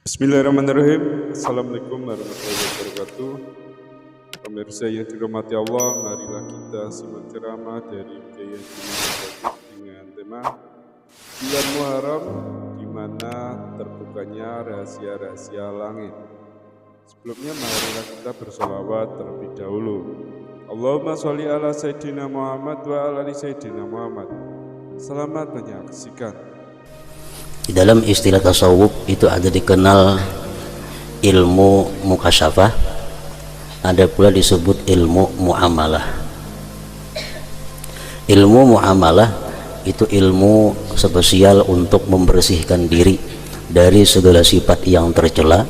Bismillahirrahmanirrahim. Assalamualaikum warahmatullahi wabarakatuh. Pemirsa yang dirahmati Allah, marilah kita simak ceramah dari Kiai Haji dengan tema Bulan Muharram, di mana terbukanya rahasia-rahasia langit. Sebelumnya marilah kita bersolawat terlebih dahulu. Allahumma sholli ala Sayyidina Muhammad wa ala ali Sayyidina Muhammad. Selamat menyaksikan. Di dalam istilah tasawuf itu ada dikenal ilmu mukasyafah, ada pula disebut ilmu muamalah. Ilmu muamalah itu ilmu spesial untuk membersihkan diri dari segala sifat yang tercela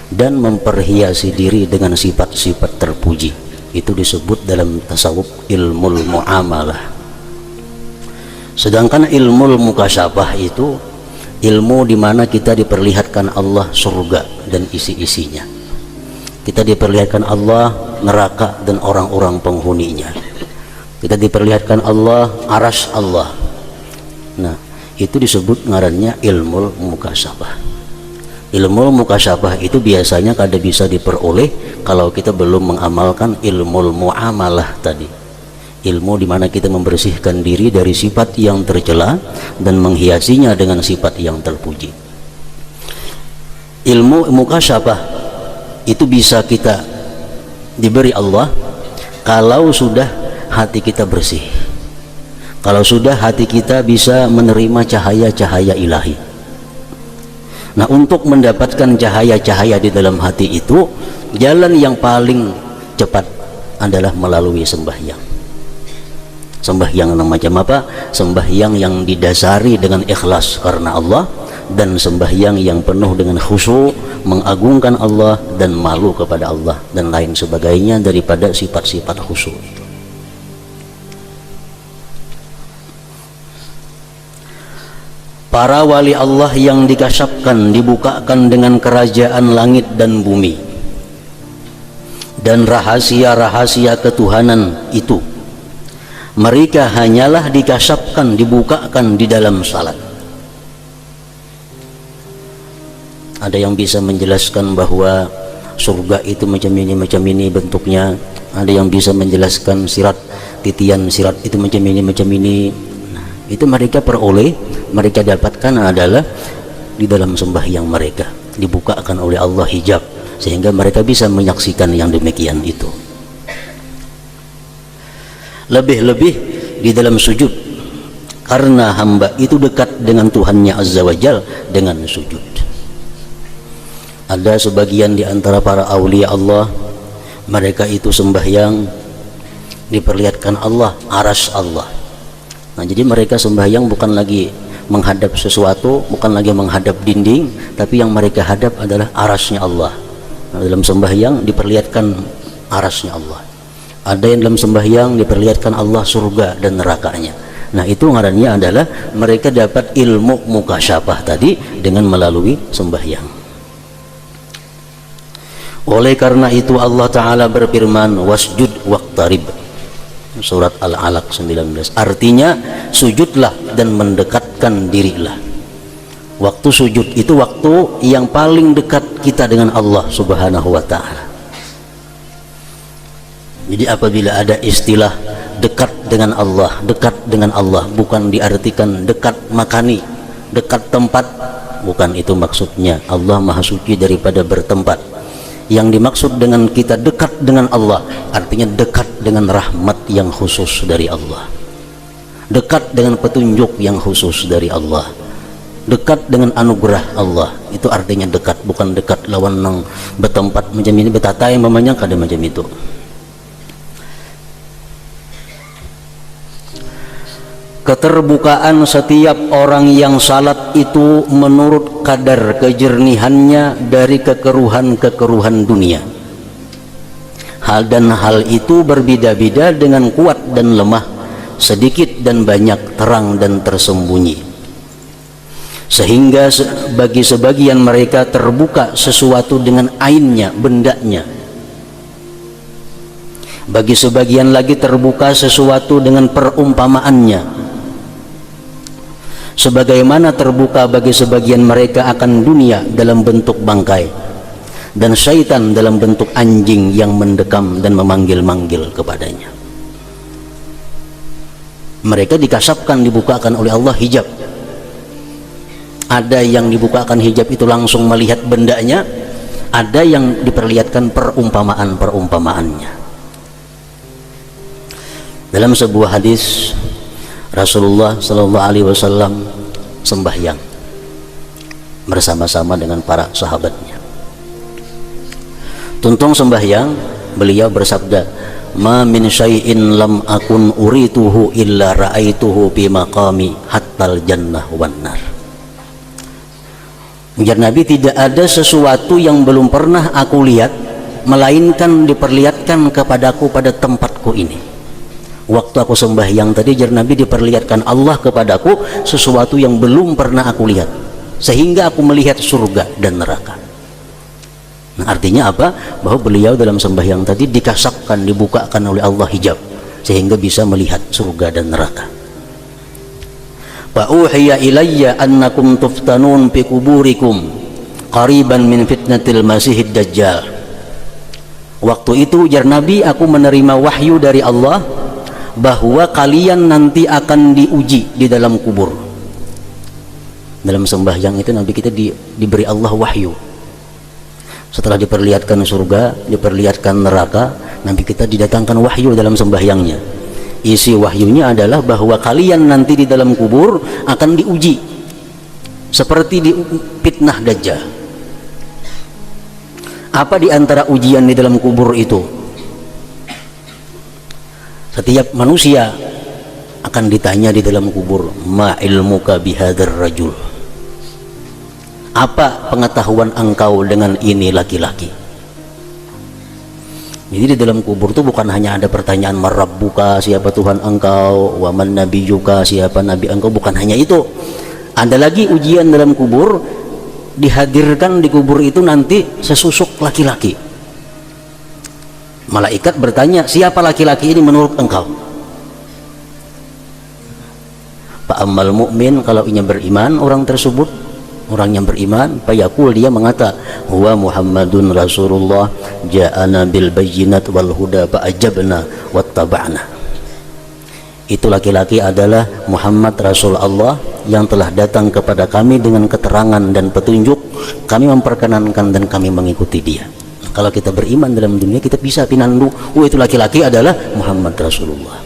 dan memperhiasi diri dengan sifat-sifat terpuji. Itu disebut dalam tasawuf ilmu muamalah. Sedangkan ilmu mukasyafah itu ilmu di mana kita diperlihatkan Allah surga dan isi-isinya. Kita diperlihatkan Allah neraka dan orang-orang penghuninya. Kita diperlihatkan Allah arsy Allah. Nah, itu disebut ngarannya ilmu mukasyafah. Ilmu mukasyafah itu biasanya kada bisa diperoleh kalau kita belum mengamalkan ilmu muamalah tadi. Ilmu di mana kita membersihkan diri dari sifat yang tercela dan menghiasinya dengan sifat yang terpuji. Ilmu mukasyafah itu bisa kita diberi Allah kalau sudah hati kita bersih, kalau sudah hati kita bisa menerima cahaya-cahaya ilahi. Nah, untuk mendapatkan cahaya-cahaya di dalam hati itu, jalan yang paling cepat adalah melalui sembahyang. Sembahyang macam apa? Sembahyang yang didasari dengan ikhlas karena Allah, dan sembahyang yang penuh dengan khusyuk, mengagungkan Allah dan malu kepada Allah dan lain sebagainya daripada sifat-sifat khusyuk itu. Para wali Allah yang dikasyafkan, dibukakan dengan kerajaan langit dan bumi dan rahasia-rahasia ketuhanan itu, mereka hanyalah dikasyafkan, dibukakan di dalam salat. Ada yang bisa menjelaskan bahwa surga itu macam ini bentuknya. Ada yang bisa menjelaskan sirat, titian sirat itu macam ini. Nah, itu mereka peroleh, mereka dapatkan adalah di dalam sembahyang mereka. Dibukakan oleh Allah hijab sehingga mereka bisa menyaksikan yang demikian itu. Lebih-lebih di dalam sujud, karena hamba itu dekat dengan Tuhannya Azza wa Jal dengan sujud. Ada sebagian di antara para aulia Allah, mereka itu sembahyang diperlihatkan Allah arsy Allah. Nah, jadi mereka sembahyang bukan lagi menghadap sesuatu, bukan lagi menghadap dinding, tapi yang mereka hadap adalah arsy-Nya Allah. Nah, dalam sembahyang diperlihatkan arsy-Nya Allah. Ada yang dalam sembahyang diperlihatkan Allah surga dan nerakanya. Nah, itu ngarannya adalah mereka dapat ilmu mukasyafah tadi dengan melalui sembahyang. Oleh karena itu Allah Ta'ala berfirman, wasjud waqtarib, surat Al-Alaq 19. Artinya sujudlah dan mendekatkan dirilah. Waktu sujud itu waktu yang paling dekat kita dengan Allah Subhanahu wa Ta'ala. Jadi apabila ada istilah dekat dengan Allah bukan diartikan dekat makani, dekat tempat, bukan itu maksudnya. Allah Maha Suci daripada bertempat. Yang dimaksud dengan kita dekat dengan Allah artinya dekat dengan rahmat yang khusus dari Allah, dekat dengan petunjuk yang khusus dari Allah, dekat dengan anugerah Allah. Itu artinya dekat, bukan dekat lawan nang bertempat macam ini betata yang memangnya kada macam itu. Keterbukaan setiap orang yang salat itu menurut kadar kejernihannya dari kekeruhan-kekeruhan dunia. Hal itu berbeda-beda dengan kuat dan lemah, sedikit dan banyak, terang dan tersembunyi. Sehingga bagi sebagian mereka terbuka sesuatu dengan ainnya, bendanya. Bagi sebagian lagi terbuka sesuatu dengan perumpamaannya. sebagaimana terbuka bagi sebagian mereka akan dunia dalam bentuk bangkai, dan syaitan dalam bentuk anjing yang mendekam dan memanggil-manggil kepadanya. Mereka dikasapkan, dibukakan oleh Allah hijab. Ada yang dibukakan hijab itu langsung melihat bendanya, ada yang diperlihatkan perumpamaan-perumpamaannya. Dalam sebuah hadis, Rasulullah Sallallahu Alaihi Wasallam sembahyang bersama-sama dengan para sahabatnya. Tuntung sembahyang, beliau bersabda, "Ma min syai'in lam akun urituhu illa ra'aituhu bi maqami hattal jannah wan nar." Ujar Nabi, tidak ada sesuatu yang belum pernah aku lihat melainkan diperlihatkan kepadaku pada tempatku ini. Waktu aku sembahyang tadi, ujar Nabi, diperlihatkan Allah kepadaku sesuatu yang belum pernah aku lihat, sehingga aku melihat surga dan neraka. Nah, artinya apa? Bahwa beliau dalam sembahyang tadi dikasapkan, dibukakan oleh Allah hijab, sehingga bisa melihat surga dan neraka. Fa'uhiya ilayya annakum tuftanun fi kuburikum qariban min fitnatil masihid dajjal. Waktu itu, ujar Nabi, aku menerima wahyu dari Allah bahwa kalian nanti akan diuji di dalam kubur. Dalam sembahyang itu Nabi kita diberi Allah wahyu. Setelah diperlihatkan surga, diperlihatkan neraka, Nabi kita didatangkan wahyu dalam sembahyangnya. Isi wahyunya adalah bahwa kalian nanti di dalam kubur akan diuji seperti di fitnah Dajjal. Apa di antara ujian di dalam kubur itu? Setiap manusia akan ditanya di dalam kubur, ma ilmuka bihadzal rajul, apa pengetahuan engkau dengan ini laki-laki. Jadi di dalam kubur itu bukan hanya ada pertanyaan marabbuka, siapa Tuhan engkau, wa man nabiyuka, siapa nabi engkau, bukan hanya itu. Ada lagi ujian dalam kubur, dihadirkan di kubur itu nanti sesusuk laki-laki. Malaikat bertanya, siapa laki-laki ini menurut engkau? Pak Amal Mukmin, kalau ia beriman, orang tersebut, orang yang beriman, fayaqul, dia mengata, huwa Muhammadun Rasulullah ja'ana bil bayyinat wal huda fa'ajabna wattaba'na. Itu laki-laki adalah Muhammad Rasul Allah yang telah datang kepada kami dengan keterangan dan petunjuk, kami memperkenankan dan kami mengikuti dia. Kalau kita beriman dalam dunia, kita bisa pinandu, itu laki-laki adalah Muhammad Rasulullah.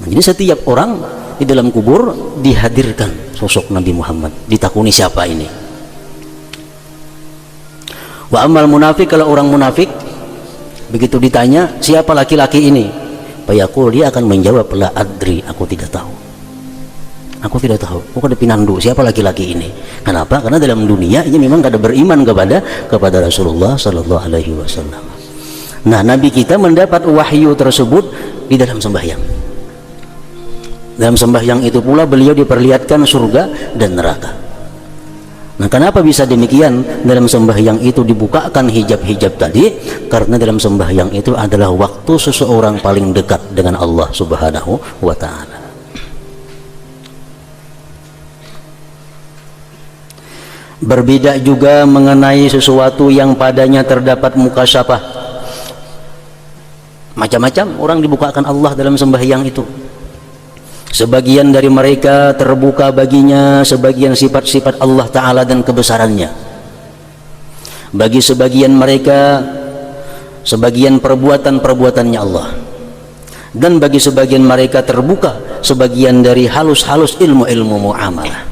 Jadi setiap orang di dalam kubur dihadirkan sosok Nabi Muhammad, ditakuni siapa ini. Wa amal munafik, kalau orang munafik begitu ditanya siapa laki-laki ini, fayaqul, dia akan menjawab, la adri, aku tidak tahu. Aku tidak tahu, aku ada pinandu siapa laki-laki ini. Kenapa? Karena dalam dunia ini memang kada beriman kepada Rasulullah Sallallahu Alaihi Wasallam. Nah, Nabi kita mendapat wahyu tersebut di dalam sembahyang. Dalam sembahyang itu pula beliau diperlihatkan surga dan neraka. Nah, kenapa bisa demikian? Dalam sembahyang itu dibukakan hijab-hijab tadi, karena dalam sembahyang itu adalah waktu seseorang paling dekat dengan Allah Subhanahu wa Ta'ala. Berbeda juga mengenai sesuatu yang padanya terdapat mukasyafah. Macam-macam orang dibukakan Allah dalam sembahyang itu. Sebagian dari mereka terbuka baginya sebagian sifat-sifat Allah Ta'ala dan kebesarannya. Bagi sebagian mereka sebagian perbuatan-perbuatannya Allah. Dan bagi sebagian mereka terbuka sebagian dari halus-halus ilmu-ilmu muamalah.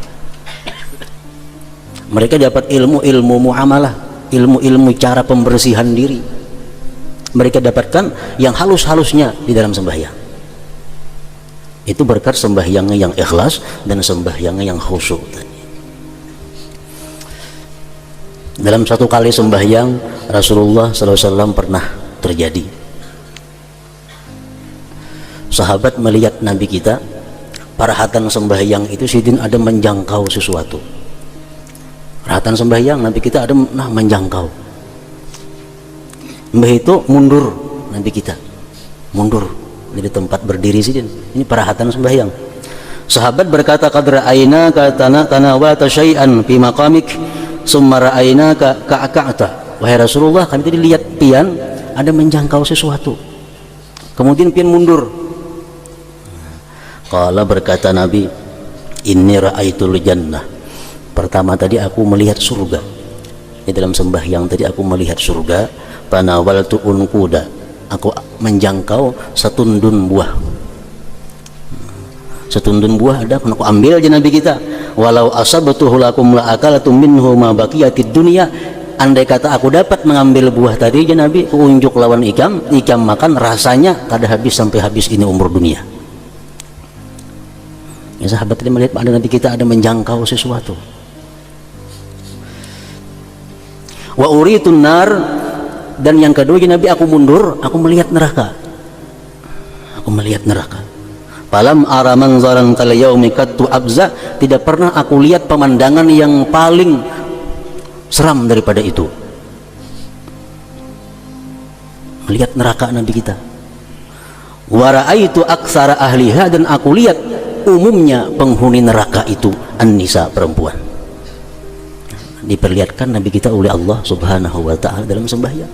Mereka dapat ilmu-ilmu muamalah, ilmu-ilmu cara pembersihan diri. Mereka dapatkan yang halus-halusnya di dalam sembahyang. Itu berkat sembahyangnya yang ikhlas dan sembahyangnya yang khusyuk tadi. Dalam satu kali sembahyang Rasulullah SAW pernah terjadi, sahabat melihat Nabi kita, parahatan sembahyang itu sidin ada menjangkau sesuatu. Parahatan sembahyang Nabi kita ada menjangkau. Mbah itu mundur, Nabi kita mundur dari tempat berdiri sidin. Ini parahatan sembahyang. Sahabat berkata, qad ra'ainaka tanawata syai'an fi maqamik summa ra'ainaka ka'aka'ta. Wahai Rasulullah, kami tadi lihat pian ada menjangkau sesuatu, kemudian pian mundur. Qala, berkata Nabi, inni ra'aitul jannah. Pertama tadi aku melihat surga. Di dalam sembahyang tadi aku melihat surga. Panawaltu unquda, aku menjangkau setundun buah. Setundun buah ada, aku ambil aja Nabi kita. Walau asabtuhu lakum la akalatu minhu ma baqiyatid dunya. Andai kata aku dapat mengambil buah tadi aja Nabi, aku unjuk lawan ikam makan, rasanya kada habis sampai habis ini umur dunia. Ya, sahabat tadi melihat ada Nabi kita ada menjangkau sesuatu. Wa uritun nar, dan yang kedua ya Nabi, aku mundur, aku melihat neraka. Aku melihat neraka. Falam ara manzaran kal yaumi kattu abza, tidak pernah aku lihat pemandangan yang paling seram daripada itu. Melihat neraka Nabi kita. Wa raaitu aksara ahliha, dan aku lihat umumnya penghuni neraka itu an-nisa, perempuan. Diperlihatkan Nabi kita oleh Allah Subhanahu wa ta'ala dalam sembahyang.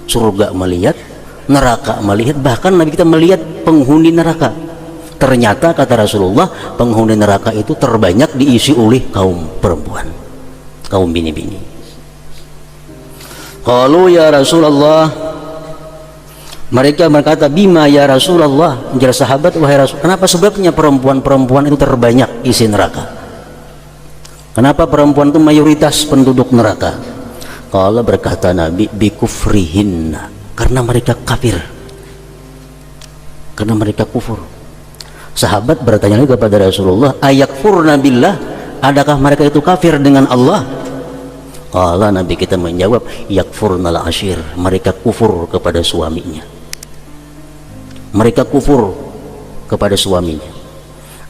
Surga melihat, neraka melihat, bahkan Nabi kita melihat penghuni neraka. Ternyata kata Rasulullah, penghuni neraka itu terbanyak diisi oleh kaum perempuan, kaum bini-bini. Qalu ya Rasulullah, mereka berkata, bima ya Rasulullah, menjadi sahabat, wahai Rasul, kenapa sebabnya perempuan-perempuan itu terbanyak isi neraka? Kenapa perempuan itu mayoritas penduduk neraka? Kalau berkata Nabi, bikufrihinna, karena mereka kafir, karena mereka kufur. Sahabat bertanya lagi kepada Rasulullah, ayakfurna billah, adakah mereka itu kafir dengan Allah? Kalau Nabi kita menjawab, yakfurnal ashir, mereka kufur kepada suaminya. Mereka kufur kepada suaminya.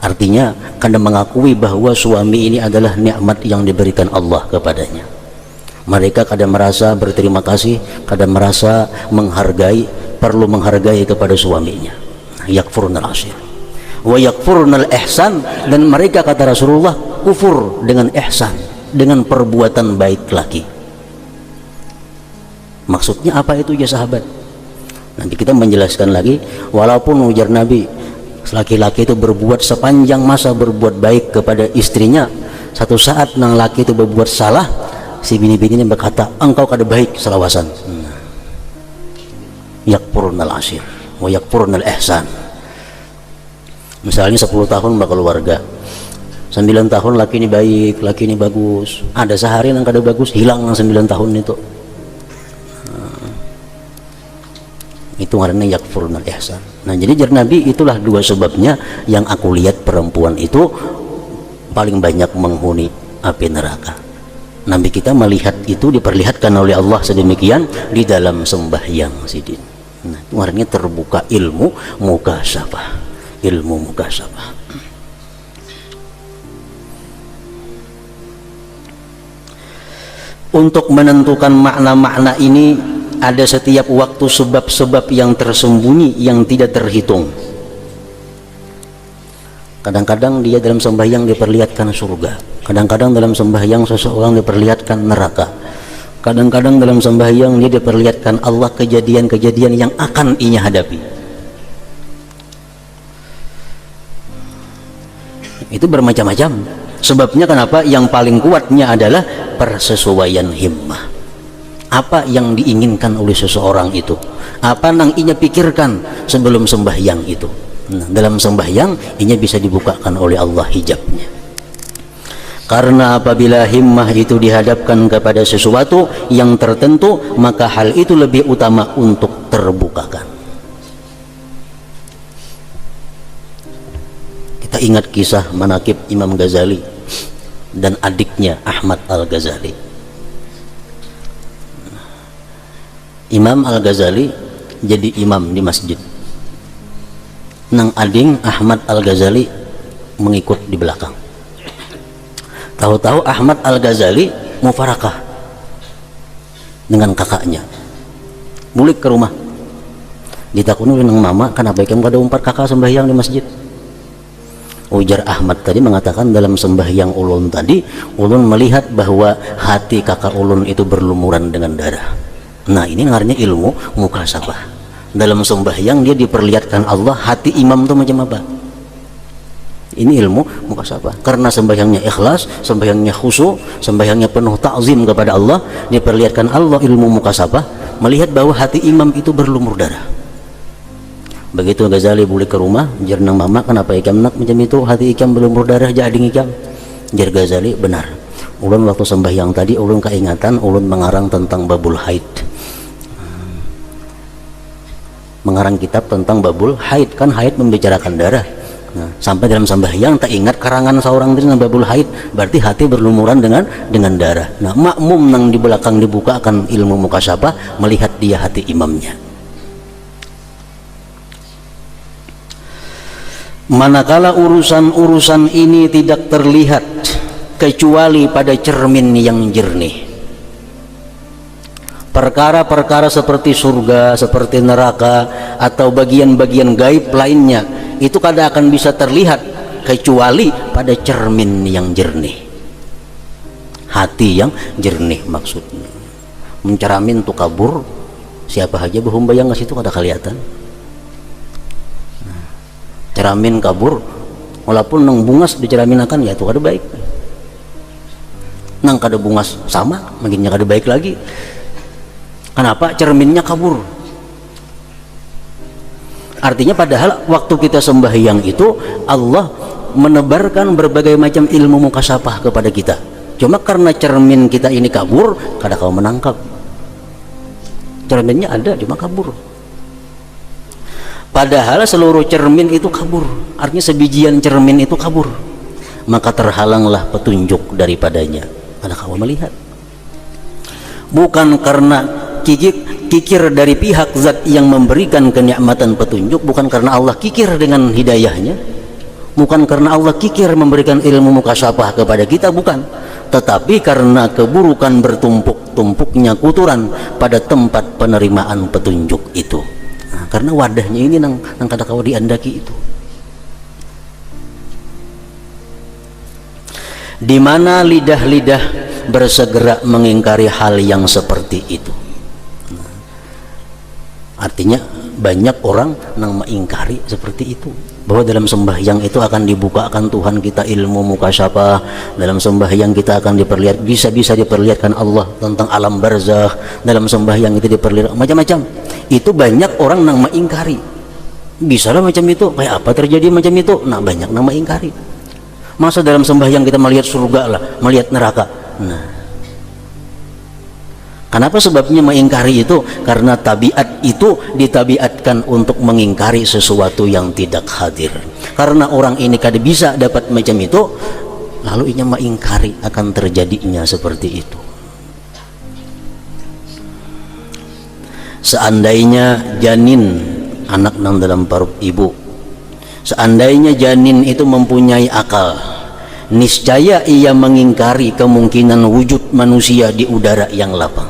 Artinya karena mengakui bahwa suami ini adalah nikmat yang diberikan Allah kepadanya. Mereka kadang merasa berterima kasih, kadang merasa menghargai, perlu menghargai kepada suaminya. Yakfurnal ashir wa yakfurnal ihsan, dan mereka kata Rasulullah kufur dengan ihsan, dengan perbuatan baik lagi. Maksudnya apa itu ya sahabat? Nanti kita menjelaskan lagi. Walaupun ujar Nabi, laki-laki itu berbuat sepanjang masa berbuat baik kepada istrinya, satu saat nang laki itu berbuat salah, si bini-bininya berkata, engkau kada baik selawasan. Yakfurnal ashir wa yakfurnal ihsan. Misalnya 10 tahun berkeluarga, 9 tahun laki ini baik, laki ini bagus, ada sehari yang kada bagus, hilang 9 tahun itu. Itu karena yakfurnal ihsan. Nah, jadi jar Nabi, itulah dua sebabnya yang aku lihat perempuan itu paling banyak menghuni api neraka. Nabi kita melihat itu, diperlihatkan oleh Allah sedemikian di dalam sembahyang sidin. Nah, itu artinya terbuka ilmu mukasyafah. Ilmu mukasyafah. Untuk menentukan makna-makna ini ada setiap waktu sebab-sebab yang tersembunyi yang tidak terhitung. Kadang-kadang dia dalam sembahyang diperlihatkan surga, kadang-kadang dalam sembahyang seseorang diperlihatkan neraka, kadang-kadang dalam sembahyang dia diperlihatkan Allah kejadian-kejadian yang akan ia hadapi. Itu bermacam-macam sebabnya. Kenapa? Yang paling kuatnya adalah persesuaian himmah. Apa yang diinginkan oleh seseorang itu, apa yang ia pikirkan sebelum sembahyang itu. Nah, dalam sembahyang ini bisa dibukakan oleh Allah hijabnya. Karena apabila himmah itu dihadapkan kepada sesuatu yang tertentu, maka hal itu lebih utama untuk terbukakan. Kita ingat kisah manaqib Imam Ghazali dan adiknya Ahmad Al-Ghazali. Imam Al-Ghazali jadi imam di masjid. Nang ading Ahmad Al-Ghazali mengikut di belakang. Tahu-tahu Ahmad Al-Ghazali mufarakah dengan kakaknya. Bulik ke rumah. Ditakuni nang mama, kenapa kamu ada 4 kakak sembahyang di masjid? Ujar Ahmad tadi mengatakan dalam sembahyang ulun tadi, ulun melihat bahwa hati kakak ulun itu berlumuran dengan darah. Nah ini ngarannya ilmu mukasabah. Dalam sembahyang dia diperlihatkan Allah hati imam itu macam apa. Ini ilmu mukasabah. Karena sembahyangnya ikhlas, sembahyangnya khusyuk, sembahyangnya penuh ta'zim kepada Allah, diperlihatkan Allah ilmu mukasabah, melihat bahwa hati imam itu berlumur darah. Begitu Ghazali balik ke rumah, jar nang mama kenapa ikam nak macam itu, hati ikam berlumur darah jadi ikam. Jar Ghazali, benar. Ulun waktu sembahyang tadi ulun keingatan ulun mengarang tentang babul haid. Mengarang kitab tentang babul haid, kan haid membicarakan darah. Nah, sampai dalam sembahyang tak ingat karangan seorang dengan babul haid, berarti hati berlumuran dengan darah. Nah, makmum nang di belakang dibuka akan ilmu mukasabah, melihat dia hati imamnya. Manakala urusan-urusan ini tidak terlihat kecuali pada cermin yang jernih, perkara-perkara seperti surga, seperti neraka, atau bagian-bagian gaib lainnya, itu kada akan bisa terlihat kecuali pada cermin yang jernih, hati yang jernih maksudnya. Menceramin tuh kabur, siapa aja bahumbayang ngasih itu kada kelihatan. Ceramin kabur, walaupun nang bungas diceraminakan ya itu kada baik. Nang kada bungas sama, makinnya kada baik lagi. Kenapa? Cerminnya kabur. Artinya padahal waktu kita sembahyang itu Allah menebarkan berbagai macam ilmu mukasabah kepada kita. Cuma karena cermin kita ini kabur, kada kau menangkap. Cerminnya ada, cuma kabur. Padahal seluruh cermin itu kabur, artinya sebijian cermin itu kabur, maka terhalanglah petunjuk daripadanya. Ada kamu melihat, bukan karena kikir dari pihak zat yang memberikan kenikmatan petunjuk, bukan karena Allah kikir dengan hidayahnya, bukan karena Allah kikir memberikan ilmu mukasabah kepada kita, bukan, tetapi karena keburukan bertumpuk-tumpuknya kuturan pada tempat penerimaan petunjuk itu. Karena wadahnya ini nang kada kau diandaki itu, di mana lidah-lidah bersegera mengingkari hal yang seperti itu. Artinya banyak orang nang mengingkari seperti itu, bahwa dalam sembahyang itu akan dibukakan Tuhan kita ilmu mukasabah, dalam sembahyang kita akan bisa diperlihatkan Allah tentang alam barzakh, dalam sembahyang itu diperlihatkan macam-macam. Itu banyak orang nang mengingkari. Bisa lah macam itu, kayak apa terjadi macam itu? Nah, banyak nang mengingkari. Masa dalam sembahyang kita melihat surga lah, melihat neraka? Nah, kenapa sebabnya mengingkari itu? Karena tabiat itu ditabiatkan untuk mengingkari sesuatu yang tidak hadir. Karena orang ini kada bisa dapat macam itu, lalu ia mengingkari akan terjadinya seperti itu. Seandainya janin, anak nang dalam perut ibu, seandainya janin itu mempunyai akal, niscaya ia mengingkari kemungkinan wujud manusia di udara yang lapang.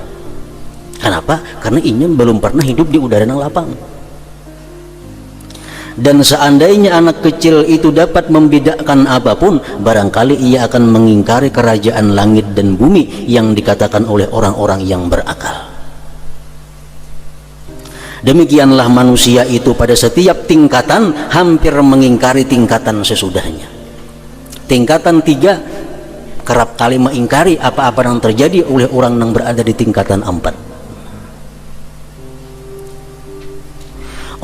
Kenapa? Karena ia belum pernah hidup di udara yang lapang. Dan seandainya anak kecil itu dapat membedakan apapun, barangkali ia akan mengingkari kerajaan langit dan bumi yang dikatakan oleh orang-orang yang berakal. Demikianlah manusia itu pada setiap tingkatan hampir mengingkari tingkatan sesudahnya. Tingkatan 3 kerap kali mengingkari apa-apa yang terjadi oleh orang yang berada di tingkatan 4.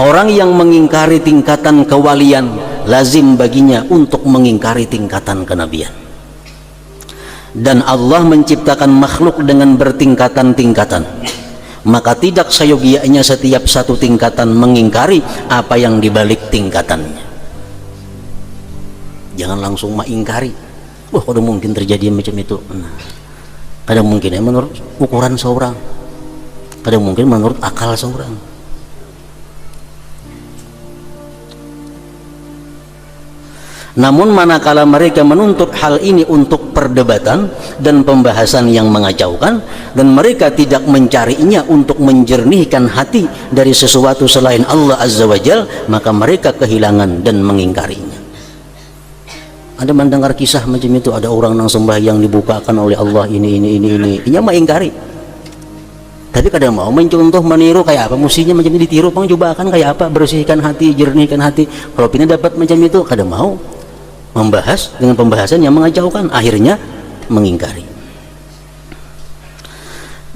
Orang yang mengingkari tingkatan kewalian, lazim baginya untuk mengingkari tingkatan kenabian. Dan Allah menciptakan makhluk dengan bertingkatan-tingkatan, maka tidak seyogianya setiap satu tingkatan mengingkari apa yang dibalik tingkatannya. Jangan langsung mengingkari, wah kada mungkin terjadi macam itu. Nah, kada mungkin ya menurut ukuran seorang, kada mungkin menurut akal seorang. Namun manakala mereka menuntut hal ini untuk perdebatan dan pembahasan yang mengacaukan, dan mereka tidak mencarinya untuk menjernihkan hati dari sesuatu selain Allah Azza wa Jal, maka mereka kehilangan dan mengingkarinya. Ada mendengar kisah macam itu, ada orang yang sembahyang dibukakan oleh Allah ini. Ia mah ingkari. Tapi kadang mau mencontoh meniru kayak apa, mestinya macam ini ditiru, pang coba akan kayak apa, bersihkan hati, jernihkan hati. Kalau pina dapat macam itu, kadang mau membahas dengan pembahasan yang mengacaukan, akhirnya mengingkari.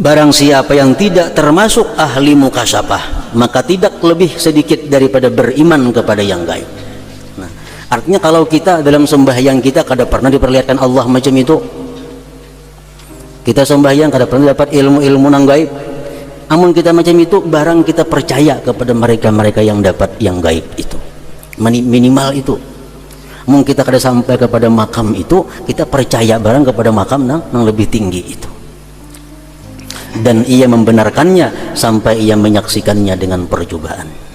Barang siapa yang tidak termasuk ahli mukasyafah, maka tidak lebih sedikit daripada beriman kepada yang gaib. Nah, artinya kalau kita dalam sembahyang kita kada pernah diperlihatkan Allah macam itu, kita sembahyang kada pernah dapat ilmu-ilmu nang gaib, amun kita macam itu, barang kita percaya kepada mereka-mereka yang dapat yang gaib itu, minimal itu. Mungkin kita kada sampai kepada makam itu, kita percaya barang kepada makam nang lebih tinggi itu, dan ia membenarkannya sampai ia menyaksikannya dengan percobaan.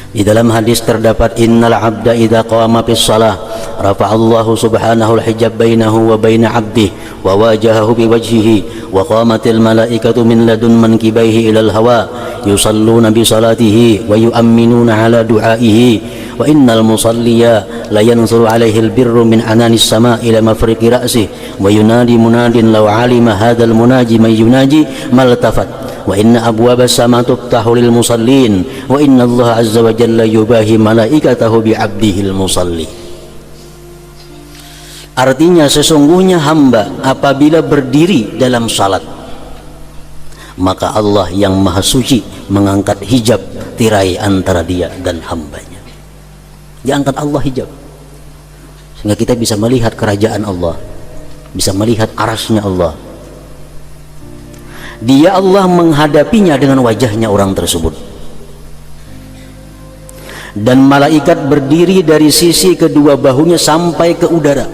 Di dalam hadis terdapat, innal abda idza qama fis shalah rafa'allahu subhanahu al-hijab bainahu wa baina 'abdihi wa wajahahu bi wajhihi wa qamatil malaikatu min ladun mankibaihi ila al-hawa yusalluna bi salatihi wa yu'minuna ala du'aihi wa innal musalliya la yanzuru alaihi al-birru min ananis sama ila mafriqi ra'sihi wa yunadi munadin law 'alima hadzal munaji man yunaji maltafat wa inna abwaba sama tuftahu lil musallin wa inna Allah azza wa jalla yubahi malaikatahu bi 'abdihil musalli. Artinya sesungguhnya hamba apabila berdiri dalam salat, maka Allah yang maha suci mengangkat hijab tirai antara dia dan hambanya. Diangkat Allah hijab sehingga kita bisa melihat kerajaan Allah, bisa melihat arasnya Allah. Dia Allah menghadapinya dengan wajahnya orang tersebut, dan malaikat berdiri dari sisi kedua bahunya sampai ke udara.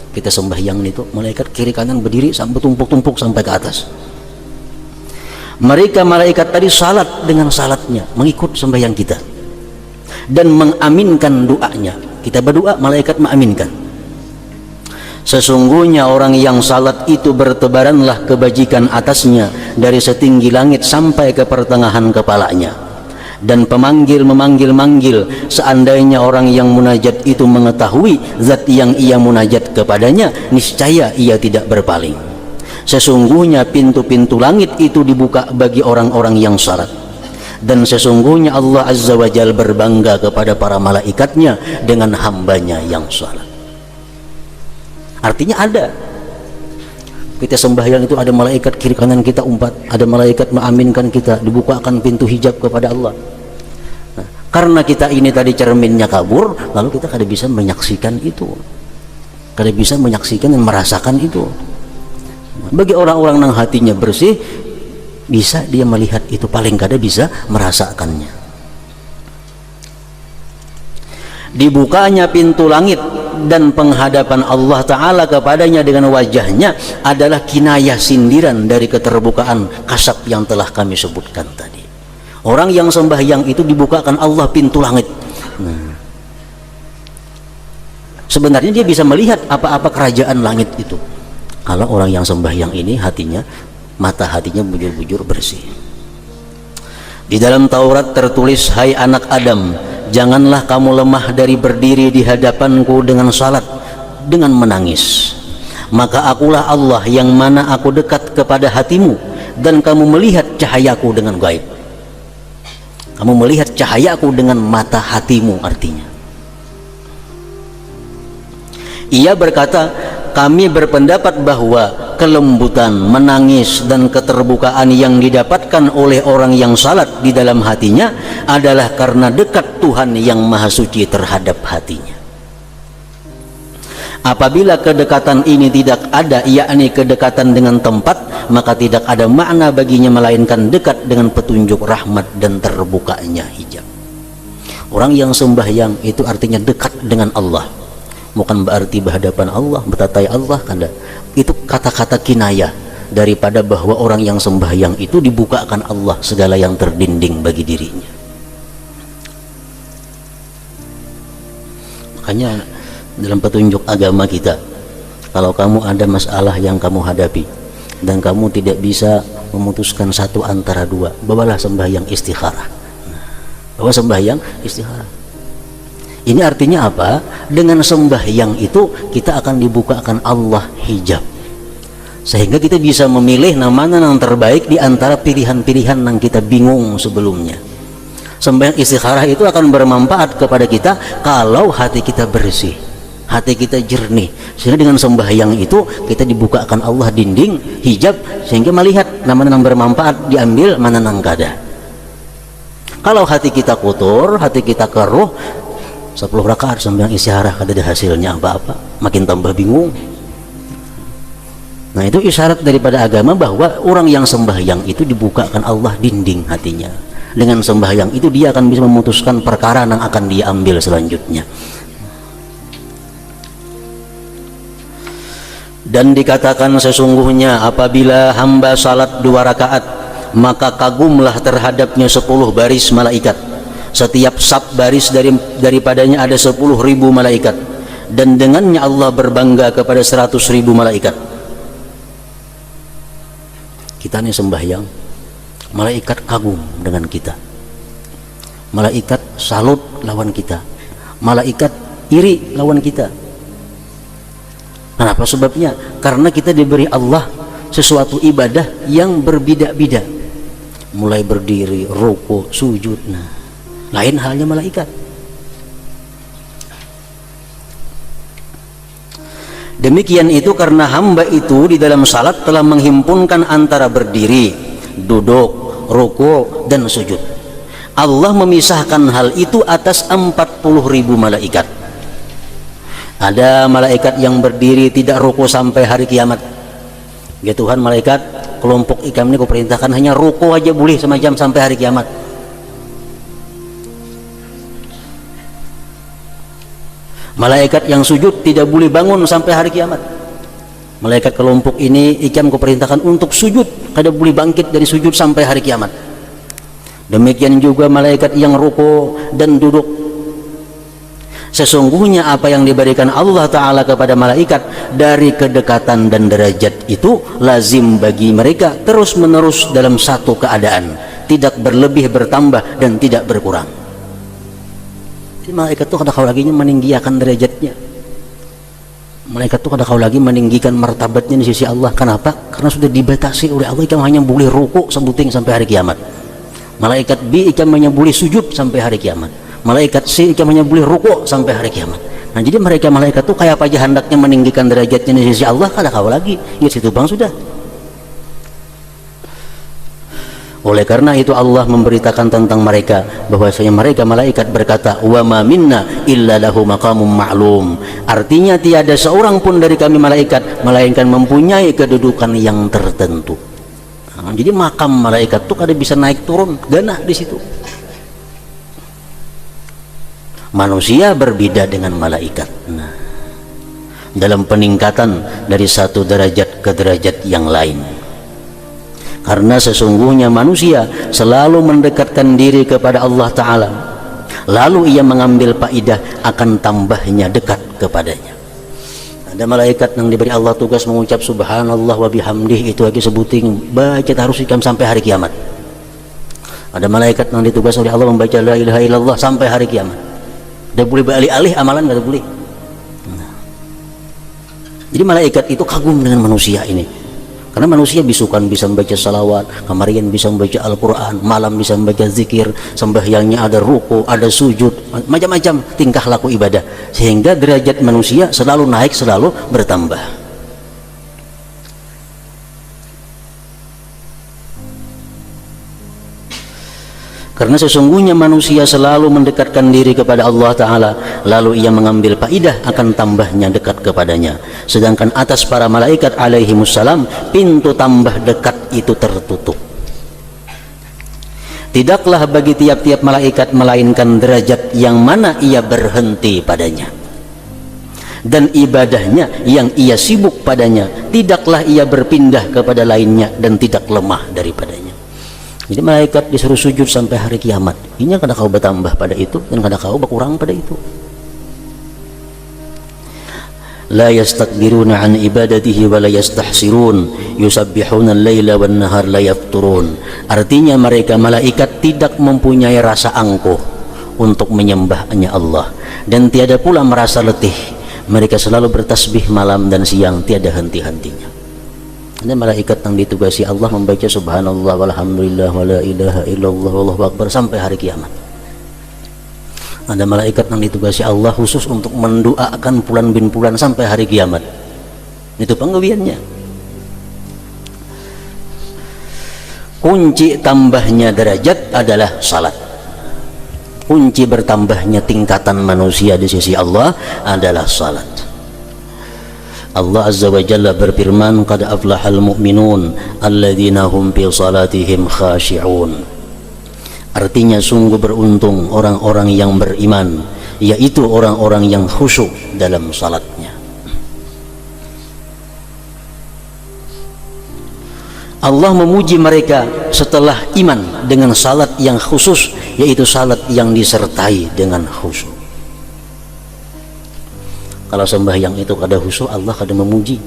Kita sembahyang itu, malaikat kiri kanan berdiri sampai tumpuk-tumpuk sampai ke atas. Mereka malaikat tadi salat dengan salatnya, mengikut sembahyang kita dan mengaminkan doanya. Kita berdoa, malaikat mengaminkan. Sesungguhnya orang yang salat itu bertebaranlah kebajikan atasnya dari setinggi langit sampai ke pertengahan kepalanya. Dan pemanggil memanggil-manggil, seandainya orang yang munajat itu mengetahui zat yang ia munajat kepadanya, niscaya ia tidak berpaling. Sesungguhnya pintu-pintu langit itu dibuka bagi orang-orang yang salat, dan sesungguhnya Allah azza wa jalla berbangga kepada para malaikatnya dengan hambanya yang salat. Artinya ada, kita sembahyang itu ada malaikat kiri kanan kita umpat, ada malaikat mengaminkan kita, dibukakan pintu hijab kepada Allah. Nah, karena kita ini tadi cerminnya kabur, lalu kita kada bisa menyaksikan itu, kada bisa menyaksikan dan merasakan itu. Bagi orang-orang yang hatinya bersih, bisa dia melihat itu, paling kada bisa merasakannya. Dibukanya pintu langit dan penghadapan Allah Ta'ala kepadanya dengan wajahnya adalah kinayah sindiran dari keterbukaan kasab yang telah kami sebutkan tadi. Orang yang sembahyang itu dibukakan Allah pintu langit. Sebenarnya dia bisa melihat apa-apa kerajaan langit itu. Kalau orang yang sembahyang ini hatinya, mata hatinya bujur-bujur bersih. Di dalam Taurat tertulis, hai anak Adam, janganlah kamu lemah dari berdiri di hadapanku dengan salat, dengan menangis. Maka akulah Allah yang mana aku dekat kepada hatimu, dan kamu melihat cahayaku dengan gaib. Kamu melihat cahayaku dengan mata hatimu, artinya. Ia berkata, kami berpendapat bahwa kelembutan, menangis, dan keterbukaan yang didapatkan oleh orang yang salat di dalam hatinya adalah karena dekat Tuhan yang Maha Suci terhadap hatinya. Apabila kedekatan ini tidak ada, yakni kedekatan dengan tempat, maka tidak ada makna baginya melainkan dekat dengan petunjuk rahmat dan terbukanya hijab. Orang yang sembahyang itu artinya dekat dengan Allah, bukan berarti berhadapan Allah, bertatai Allah, kanda. Itu kata-kata kinayah daripada bahwa orang yang sembahyang itu dibukakan Allah segala yang terdinding bagi dirinya. Makanya dalam petunjuk agama kita, kalau kamu ada masalah yang kamu hadapi dan kamu tidak bisa memutuskan satu antara dua, bawalah sembahyang istikharah. Bawa sembahyang istikharah. Ini artinya apa? Dengan sembahyang itu kita akan dibukakan Allah hijab, sehingga kita bisa memilih mana yang terbaik di antara pilihan-pilihan yang kita bingung sebelumnya. Sembahyang istikharah itu akan bermanfaat kepada kita kalau hati kita bersih, hati kita jernih, sehingga dengan sembahyang itu kita dibukakan Allah dinding hijab, sehingga melihat mana yang bermanfaat diambil, mana yang kada. Kalau hati kita kotor, hati kita keruh, 10 rakaat sembahyang istikharah kada ada hasilnya apa-apa, makin tambah bingung. Nah, itu isyarat daripada agama bahwa orang yang sembahyang itu dibukakan Allah dinding hatinya. Dengan sembahyang itu dia akan bisa memutuskan perkara yang akan dia ambil selanjutnya. Dan dikatakan sesungguhnya apabila hamba salat 2 rakaat, maka kagumlah terhadapnya 10 baris malaikat. Setiap sab baris daripadanya ada 10.000 malaikat, dan dengannya Allah berbangga kepada 100.000 malaikat. Kita ini sembahyang, malaikat kagum dengan kita, malaikat salut lawan kita, malaikat iri lawan kita. Kenapa sebabnya? Karena kita diberi Allah sesuatu ibadah yang berbeda-beda, mulai berdiri, rukuk, sujud. Nah, lain halnya malaikat. Demikian itu karena hamba itu di dalam salat telah menghimpunkan antara berdiri, duduk, rukuk, dan sujud. Allah memisahkan hal itu atas 40.000 malaikat. Ada malaikat yang berdiri tidak rukuk sampai hari kiamat. Ya Tuhan, malaikat kelompok ikam ini kuperintahkan hanya rukuk aja boleh semacam sampai hari kiamat. Malaikat yang sujud tidak boleh bangun sampai hari kiamat. Malaikat kelompok ini ikam kuperintahkan untuk sujud, kada boleh bangkit dari sujud sampai hari kiamat. Demikian juga malaikat yang rukuk dan duduk. Sesungguhnya apa yang diberikan Allah Ta'ala kepada malaikat dari kedekatan dan derajat itu lazim bagi mereka terus menerus dalam satu keadaan, tidak berlebih bertambah dan tidak berkurang. Malaikat itu kada kau lagi meninggikan derajatnya. Malaikat itu kada kau lagi meninggikan martabatnya di sisi Allah. Kenapa? Karena sudah dibatasi oleh Allah. Ikam hanya boleh rukuk sebuting sampai hari kiamat. Malaikat B ikam hanya boleh sujud sampai hari kiamat. Malaikat C ikam hanya boleh rukuk sampai hari kiamat. Nah, jadi mereka malaikat itu kayak apa aja hendaknya meninggikan derajatnya di sisi Allah, kada kau lagi. Ya situ bang sudah. Oleh karena itu Allah memberitakan tentang mereka bahwasanya mereka malaikat berkata, wa ma minna illa lahu maqamun ma'lum. Artinya tiada seorang pun dari kami malaikat melainkan mempunyai kedudukan yang tertentu. Nah, jadi makam malaikat itu kada bisa naik turun, ganah di situ. Manusia berbeda dengan malaikat. Nah, dalam peningkatan dari satu derajat ke derajat yang lain. Karena sesungguhnya manusia selalu mendekatkan diri kepada Allah Ta'ala, lalu ia mengambil faidah akan tambahnya dekat kepadanya. Ada malaikat yang diberi Allah tugas mengucap subhanallah wa bihamdih, itu lagi sebuting baca harus ikam sampai hari kiamat. Ada malaikat yang ditugas oleh Allah membaca la ilaha illallah sampai hari kiamat. Dia boleh beralih-alih amalan, tidak boleh. Nah, jadi malaikat itu kagum dengan manusia ini. Karena manusia bisukan bisa membaca salawat, kamarian bisa membaca Al-Quran, malam bisa membaca zikir, sembahyangnya ada ruku, ada sujud, macam-macam tingkah laku ibadah, sehingga derajat manusia selalu naik, selalu bertambah. Karena sesungguhnya manusia selalu mendekatkan diri kepada Allah Ta'ala, lalu ia mengambil faidah akan tambahnya dekat kepadanya. Sedangkan atas para malaikat alaihimussalam, pintu tambah dekat itu tertutup. Tidaklah bagi tiap-tiap malaikat melainkan derajat yang mana ia berhenti padanya, dan ibadahnya yang ia sibuk padanya, tidaklah ia berpindah kepada lainnya dan tidak lemah daripadanya. Jadi malaikat disuruh sujud sampai hari kiamat. Ini kada kau bertambah pada itu dan kada kau berkurang pada itu. La yastakbiruna an ibadatihi wa la yastahsirun yusabbihuna al-laila wan nahar la yafturun. Artinya mereka malaikat tidak mempunyai rasa angkuh untuk menyembahnya Allah, dan tiada pula merasa letih. Mereka selalu bertasbih malam dan siang tiada henti-hentinya. Dan malaikat yang ditugasi Allah membaca subhanallah walhamdulillah wala ilaha illallah wallahu akbar sampai hari kiamat. Ada malaikat yang ditugasi Allah khusus untuk mendoakan fulan bin fulan sampai hari kiamat. Itu penggaweannya. Kunci tambahnya derajat adalah salat. Kunci bertambahnya tingkatan manusia di sisi Allah adalah salat. Allah Azza wa Jalla berfirman, qad aflahal mu'minun alladzina hum fi salatihim khashi'un. Artinya sungguh beruntung orang-orang yang beriman, yaitu orang-orang yang khusyuk dalam salatnya. Allah memuji mereka setelah iman dengan salat yang khusus, yaitu salat yang disertai dengan khusyuk. Kalau sembahyang itu kada khusyuk, Allah kada memuji.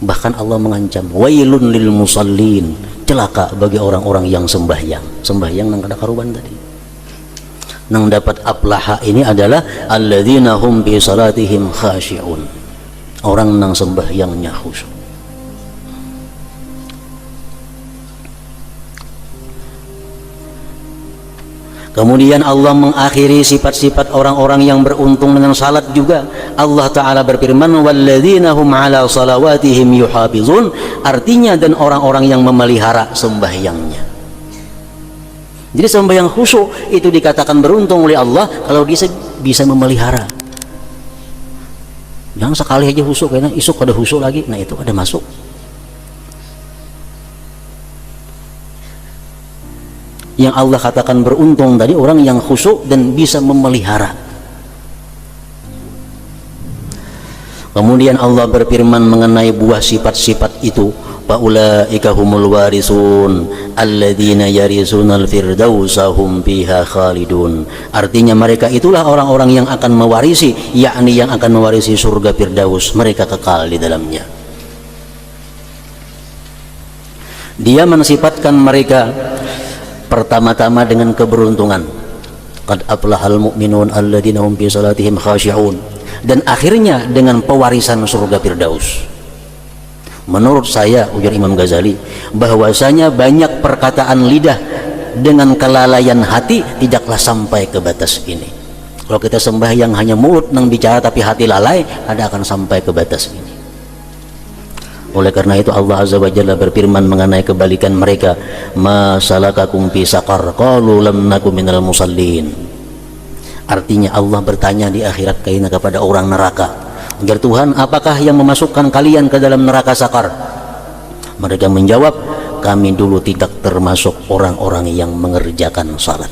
Bahkan Allah mengancam, wailun lil musallin, celaka bagi orang-orang yang sembahyang. Sembahyang nang kada karuban tadi. Nang dapat aflaha ini adalah alladzina hum bi salatihim khashi'un. Orang nang sembahyangnya khusyuk. Kemudian Allah mengakhiri sifat-sifat orang-orang yang beruntung dengan salat juga. Allah Ta'ala berfirman, walladzina hum ala salawatihim yuhafizun. Artinya, dan orang-orang yang memelihara sembahyangnya. Jadi sembahyang khusyuk itu dikatakan beruntung oleh Allah kalau dia bisa memelihara. Jangan sekali aja khusyuk, karena isuk ada khusyuk lagi, nah itu ada masuk. Yang Allah katakan beruntung tadi orang yang khusyuk dan bisa memelihara. Kemudian Allah berfirman mengenai buah sifat-sifat itu, faulaika humul warisun alladzina yarisunal firdausa hum fiha khalidun. Artinya mereka itulah orang-orang yang akan mewarisi, yakni yang akan mewarisi surga Firdaus, mereka kekal di dalamnya. Dia mensifatkan mereka pertama-tama dengan keberuntungan, qad aflahal mu'minun alladzina hum fi salatihim khashi'un, dan akhirnya dengan pewarisan surga Firdaus. Menurut saya, ujar Imam Ghazali, bahwasanya banyak perkataan lidah dengan kelalaian hati tidaklah sampai ke batas ini. Kalau kita sembahyang hanya mulut nang bicara tapi hati lalai, ada akan sampai ke batas ini. Oleh karena itu Allah Azza wa Jalla berfirman mengenai kebalikan mereka, ma salakakum fi saqar qalu lam nakum minal musallin. Artinya Allah bertanya di akhirat kepada orang neraka, agar Tuhan, apakah yang memasukkan kalian ke dalam neraka Saqar? Mereka menjawab, kami dulu tidak termasuk orang-orang yang mengerjakan salat.